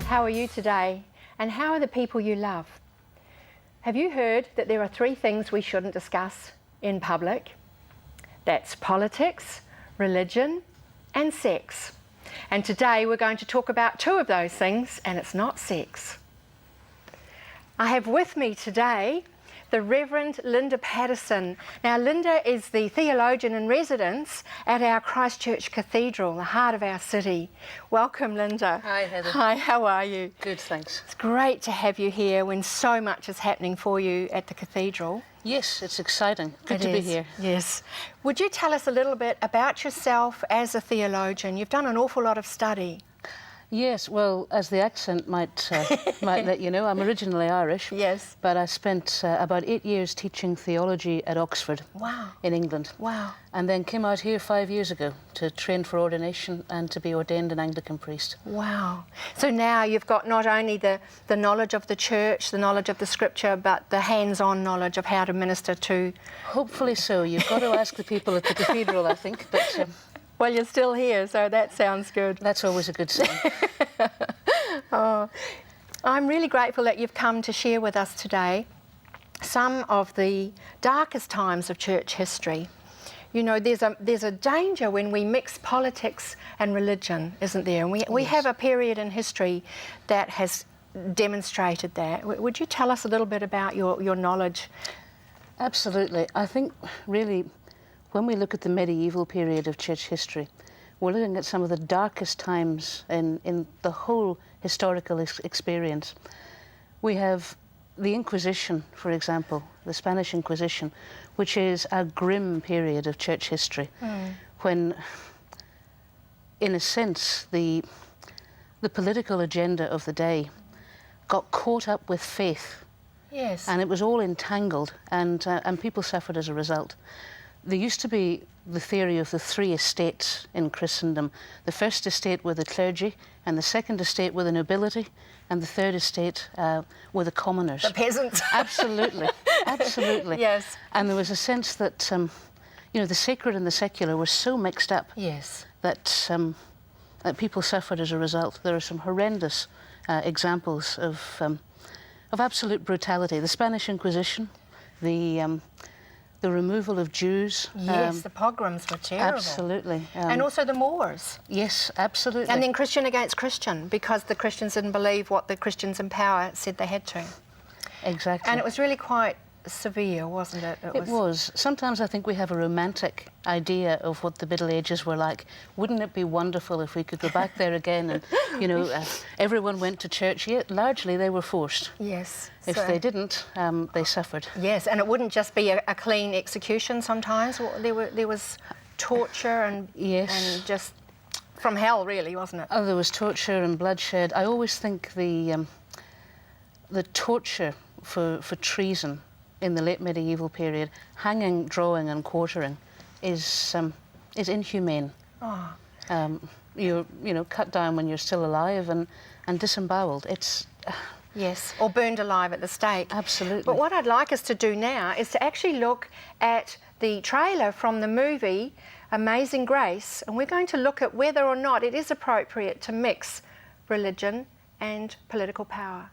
How are you today? And how are the people you love? Have you heard that there are 3 things we shouldn't discuss in public? That's politics, religion, and sex. And today we're going to talk about 2 of those things, and it's not sex. I have with me today the Reverend Linda Patterson. Now, Linda is the theologian in residence at our Christchurch Cathedral, the heart of our city. Welcome, Linda. Hi, Heather. Hi, how are you? Good, thanks. It's great to have you here when so much is happening for you at the cathedral. Yes, it's exciting. Good to be here. Yes. Would you tell us a little bit about yourself as a theologian? You've done an awful lot of study. Yes, well, as the accent might let you know, I'm originally Irish. Yes. But I spent about 8 years teaching theology at Oxford. Wow. In England. Wow. And then came out here 5 years ago to train for ordination and to be ordained an Anglican priest. Wow. So now you've got not only the knowledge of the church, the knowledge of the scripture, but the hands-on knowledge of how to minister to... Hopefully so. You've got to ask the people at the cathedral, I think. But well, you're still here, so that sounds good. That's always a good sign. Oh, I'm really grateful that you've come to share with us today some of the darkest times of church history. You know, there's a danger when we mix politics and religion, isn't there? And we have a period in history that has demonstrated that. Would you tell us a little bit about your knowledge? Absolutely. I think really when we look at the medieval period of church history, we're looking at some of the darkest times in the whole historical experience. We have the Inquisition, for example, the Spanish Inquisition, which is a grim period of church history, when, in a sense, the political agenda of the day got caught up with faith. Yes. And it was all entangled, and people suffered as a result. There used to be the theory of the 3 estates in Christendom. The first estate were the clergy, and the second estate were the nobility, and the third estate were the commoners. The peasants. Absolutely, absolutely. Yes. And there was a sense that, you know, the sacred and the secular were so mixed up. Yes. That people suffered as a result. There are some horrendous examples of absolute brutality. The Spanish Inquisition, the removal of Jews. Yes, the pogroms were terrible. Absolutely. And also the Moors. Yes, absolutely. And then Christian against Christian, because the Christians didn't believe what the Christians in power said they had to. Exactly. And it was really quite severe, wasn't it? It was. Sometimes I think we have a romantic idea of what the Middle Ages were like. Wouldn't it be wonderful if we could go back there again and, you know, everyone went to church? Yeah, largely they were forced. Yes. If they didn't, they suffered. Yes, and it wouldn't just be a clean execution sometimes. There was torture and, yes, and just from hell, really, wasn't it? Oh, there was torture and bloodshed. I always think the torture for treason in the late medieval period, hanging, drawing and quartering, is inhumane. Oh. You're, you know, cut down when you're still alive and disemboweled. It's... Yes, or burned alive at the stake. Absolutely. But what I'd like us to do now is to actually look at the trailer from the movie Amazing Grace, and we're going to look at whether or not it is appropriate to mix religion and political power.